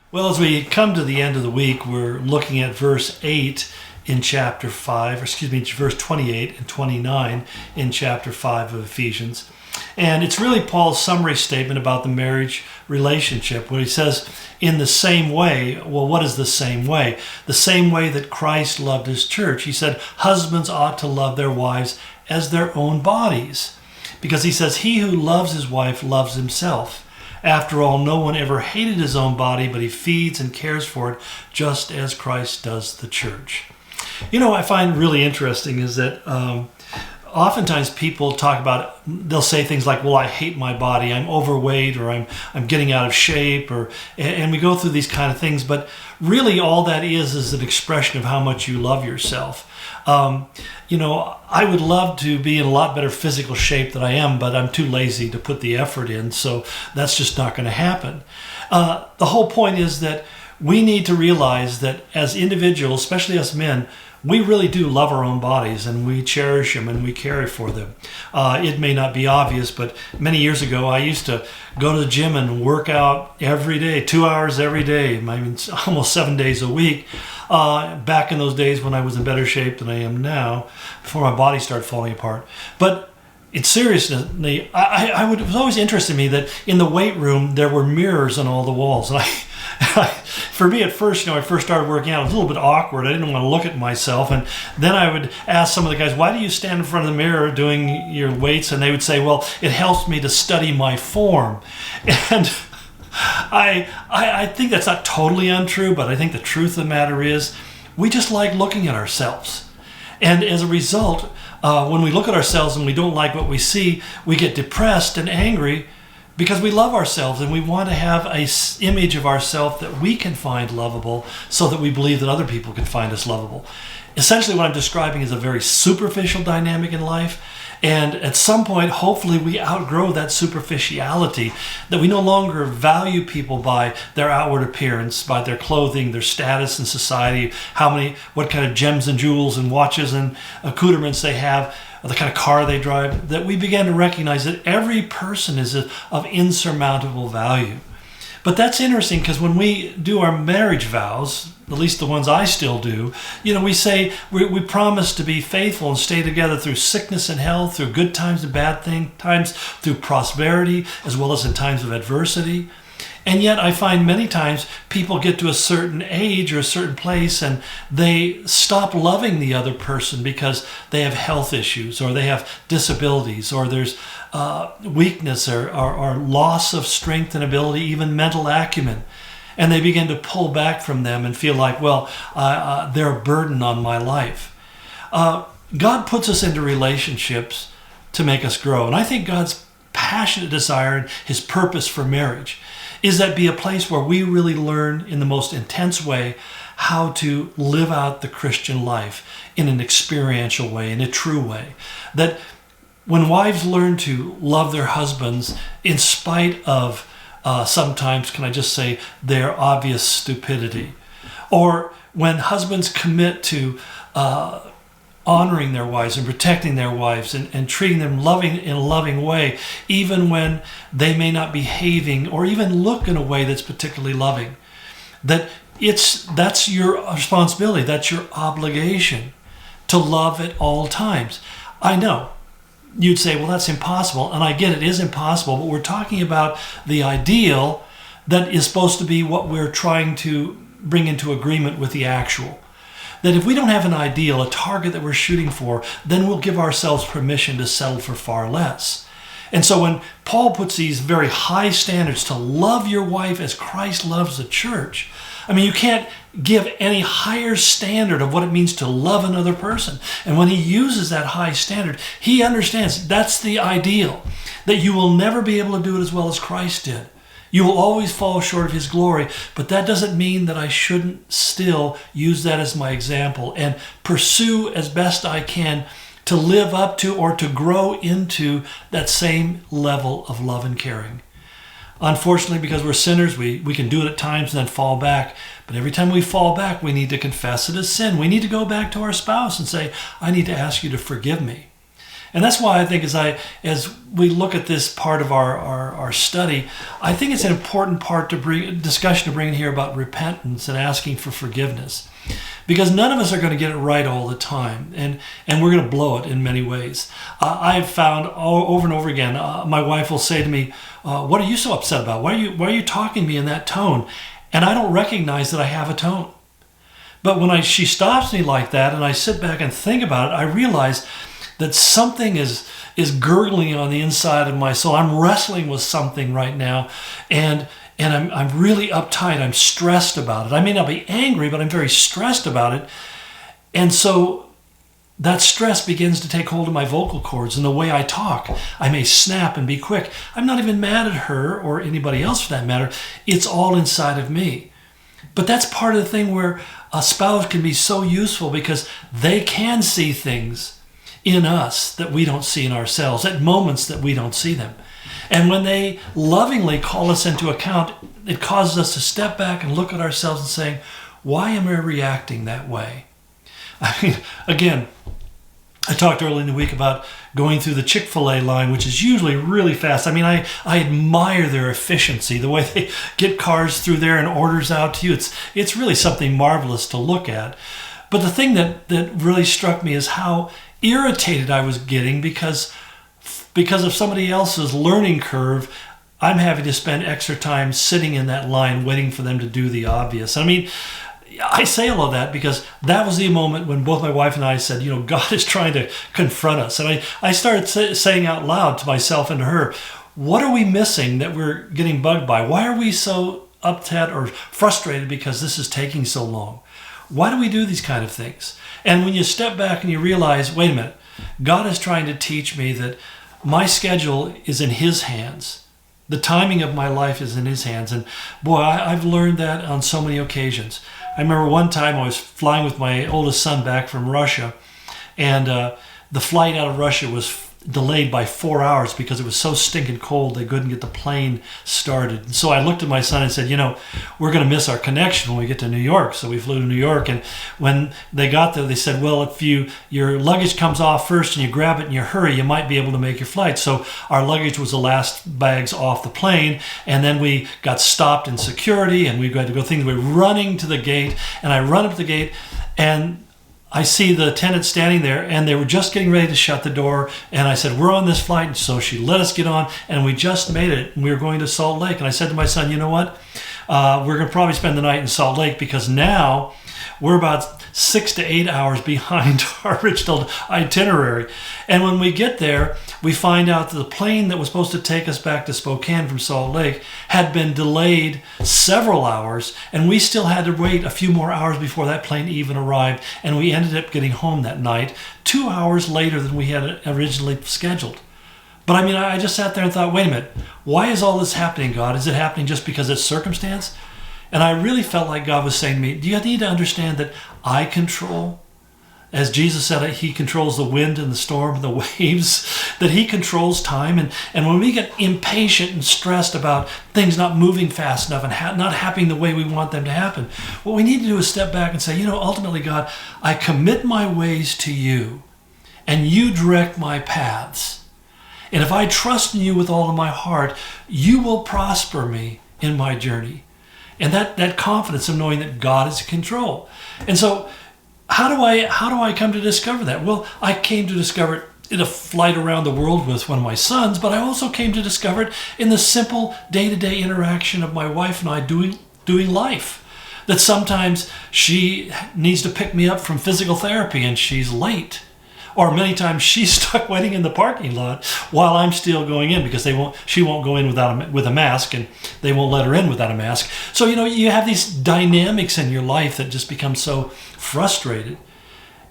Well, as we come to the end of the week, we're looking at verse 8 in chapter 5, verse 28 and 29 in chapter 5 of Ephesians. And it's really Paul's summary statement about the marriage relationship, where he says, in the same way, well, what is the same way? The same way that Christ loved his church. He said, husbands ought to love their wives as their own bodies. Because he says, he who loves his wife loves himself. After all, no one ever hated his own body, but he feeds and cares for it just as Christ does the church. You know, what I find really interesting is that oftentimes people talk about, they'll say things like, well, I hate my body, I'm overweight, or I'm getting out of shape, and we go through these kind of things, but really all that is an expression of how much you love yourself. I would love to be in a lot better physical shape than I am, but I'm too lazy to put the effort in, so that's just not going to happen. The whole point is that we need to realize that as individuals, especially us men, we really do love our own bodies, and we cherish them and we care for them. It may not be obvious, but many years ago I used to go to the gym and work out every day, 2 hours every day, almost 7 days a week. Back in those days when I was in better shape than I am now, before my body started falling apart. But in seriousness, it was always interesting to me that in the weight room there were mirrors on all the walls. And for me at first, I first started working out, it was a little bit awkward. I didn't want to look at myself. And then I would ask some of the guys, why do you stand in front of the mirror doing your weights? And they would say, well, it helps me to study my form. And I think that's not totally untrue, but I think the truth of the matter is we just like looking at ourselves. And as a result, when we look at ourselves and we don't like what we see, we get depressed and angry because we love ourselves and we want to have an image of ourselves that we can find lovable so that we believe that other people can find us lovable. Essentially what I'm describing is a very superficial dynamic in life. And at some point, hopefully we outgrow that superficiality, that we no longer value people by their outward appearance, by their clothing, their status in society, what kind of gems and jewels and watches and accoutrements they have, or the kind of car they drive, that we begin to recognize that every person is of insurmountable value. But that's interesting because when we do our marriage vows, at least the ones I still do, we say we promise to be faithful and stay together through sickness and health, through good times and bad times, through prosperity, as well as in times of adversity. And yet I find many times people get to a certain age or a certain place and they stop loving the other person because they have health issues or they have disabilities or there's weakness or loss of strength and ability, even mental acumen. And they begin to pull back from them and feel like, they're a burden on my life. God puts us into relationships to make us grow. And I think God's passionate desire and his purpose for marriage is that be a place where we really learn in the most intense way how to live out the Christian life in an experiential way, in a true way. That when wives learn to love their husbands in spite of sometimes, can I just say, their obvious stupidity, or when husbands commit to honoring their wives and protecting their wives and treating them in a loving way, even when they may not be behaving or even look in a way that's particularly loving. That's your responsibility, that's your obligation to love at all times. I know you'd say, well, that's impossible, and I get it is impossible, but we're talking about the ideal that is supposed to be what we're trying to bring into agreement with the actual. That if we don't have an ideal, a target that we're shooting for, then we'll give ourselves permission to settle for far less. And so when Paul puts these very high standards to love your wife as Christ loves the church, you can't give any higher standard of what it means to love another person. And when he uses that high standard, he understands that's the ideal, that you will never be able to do it as well as Christ did. You will always fall short of his glory, but that doesn't mean that I shouldn't still use that as my example and pursue as best I can to live up to or to grow into that same level of love and caring. Unfortunately, because we're sinners, we can do it at times and then fall back. But every time we fall back, we need to confess it as sin. We need to go back to our spouse and say, I need to ask you to forgive me. And that's why I think as we look at this part of our study, I think it's an important part to bring in here about repentance and asking for forgiveness. Because none of us are going to get it right all the time, and we're going to blow it in many ways. I've found over and over again, my wife will say to me, what are you so upset about? Why are you talking to me in that tone? And I don't recognize that I have a tone. But when she stops me like that and I sit back and think about it, I realize that something is gurgling on the inside of my soul. I'm wrestling with something right now, and I'm really uptight. I'm stressed about it. I may not be angry, but I'm very stressed about it. And so that stress begins to take hold of my vocal cords and the way I talk. I may snap and be quick. I'm not even mad at her or anybody else for that matter. It's all inside of me. But that's part of the thing where a spouse can be so useful, because they can see things in us that we don't see in ourselves, at moments that we don't see them. And when they lovingly call us into account, it causes us to step back and look at ourselves and saying, why am I reacting that way? I mean, again, I talked earlier in the week about going through the Chick-fil-A line, which is usually really fast. I mean, I admire their efficiency, the way they get cars through there and orders out to you. It's really something marvelous to look at. But the thing that really struck me is how irritated I was getting because of somebody else's learning curve. I'm having to spend extra time sitting in that line waiting for them to do the obvious. I mean, I say all of that because that was the moment when both my wife and I said, God is trying to confront us. And I started saying out loud to myself and to her, what are we missing that we're getting bugged by? Why are we so upset or frustrated because this is taking so long? Why do we do these kind of things? And when you step back and you realize, wait a minute, God is trying to teach me that my schedule is in His hands. The timing of my life is in His hands. And boy, I've learned that on so many occasions. I remember one time I was flying with my oldest son back from Russia, and the flight out of Russia was delayed by 4 hours because it was so stinking cold they couldn't get the plane started. And so I looked at my son and said, we're going to miss our connection when we get to New York. So we flew to New York, and when they got there, they said, well, if your luggage comes off first and you grab it in your hurry, you might be able to make your flight. So our luggage was the last bags off the plane, and then we got stopped in security, and we had to go things. We're running to the gate, and I run up to the gate, and I see the attendant standing there, and they were just getting ready to shut the door. And I said, we're on this flight. And so she let us get on, and we just made it. And we were going to Salt Lake. And I said to my son, you know what? We're going to probably spend the night in Salt Lake, because now we're about 6 to 8 hours behind our original itinerary. And when we get there, we find out that the plane that was supposed to take us back to Spokane from Salt Lake had been delayed several hours, and we still had to wait a few more hours before that plane even arrived, and we ended up getting home that night 2 hours later than we had originally scheduled. But I mean, I just sat there and thought, wait a minute, why is all this happening, God? Is it happening just because it's circumstance? And I really felt like God was saying to me, do you need to understand that I control? As Jesus said, He controls the wind and the storm and the waves, that He controls time. And when we get impatient and stressed about things not moving fast enough and not happening the way we want them to happen, what we need to do is step back and say, ultimately, God, I commit my ways to You, and You direct my paths. And if I trust in You with all of my heart, You will prosper me in my journey. And that confidence of knowing that God is in control. And so how do I come to discover that? Well, I came to discover it in a flight around the world with one of my sons, but I also came to discover it in the simple day-to-day interaction of my wife and I doing life. That sometimes she needs to pick me up from physical therapy and she's late. Or many times she's stuck waiting in the parking lot while I'm still going in, because she won't go in with a mask, and they won't let her in without a mask. So, you have these dynamics in your life that just become so frustrated.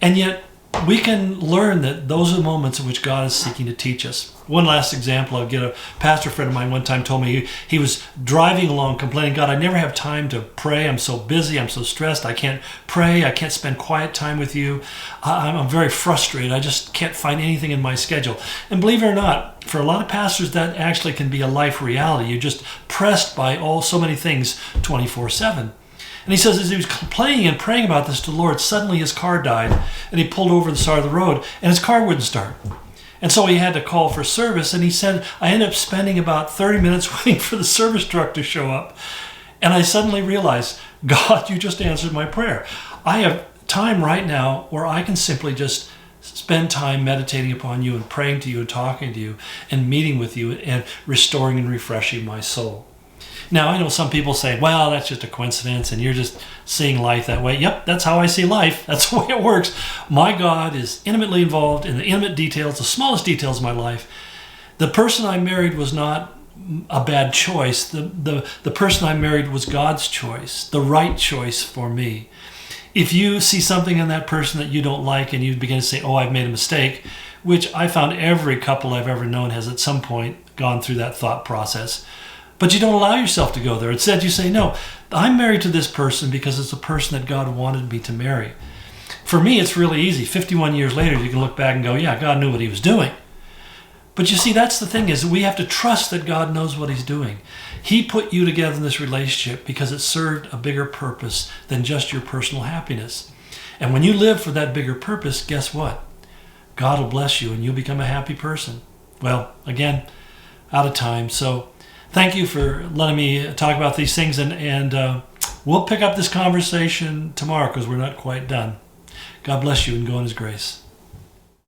And yet we can learn that those are the moments in which God is seeking to teach us. One last example, I'll get a pastor friend of mine one time told me he was driving along complaining, God, I never have time to pray. I'm so busy. I'm so stressed. I can't pray. I can't spend quiet time with You. I'm very frustrated. I just can't find anything in my schedule. And believe it or not, for a lot of pastors, that actually can be a life reality. You're just pressed by so many things 24/7. And he says as he was complaining and praying about this to the Lord, suddenly his car died, and he pulled over the side of the road, and his car wouldn't start. And so he had to call for service. And he said, I ended up spending about 30 minutes waiting for the service truck to show up. And I suddenly realized, God, you just answered my prayer. I have time right now where I can simply just spend time meditating upon you and praying to you and talking to you and meeting with you and restoring and refreshing my soul. Now, I know some people say, well, that's just a coincidence and you're just seeing life that way. Yep, that's how I see life. That's the way it works. My God is intimately involved in the intimate details, the smallest details of my life. The person I married was not a bad choice. The person I married was God's choice, the right choice for me. If you see something in that person that you don't like and you begin to say, oh, I've made a mistake, which I found every couple I've ever known has at some point gone through that thought process. But you don't allow yourself to go there. Instead, you say, no, I'm married to this person because it's a person that God wanted me to marry. For me, it's really easy. 51 years later, you can look back and go, yeah, God knew what he was doing. But you see, that's the thing, is we have to trust that God knows what he's doing. He put you together in this relationship because it served a bigger purpose than just your personal happiness. And when you live for that bigger purpose, guess what? God will bless you and you'll become a happy person. Well, again, out of time. So thank you for letting me talk about these things. And we'll pick up this conversation tomorrow because we're not quite done. God bless you and go in his grace.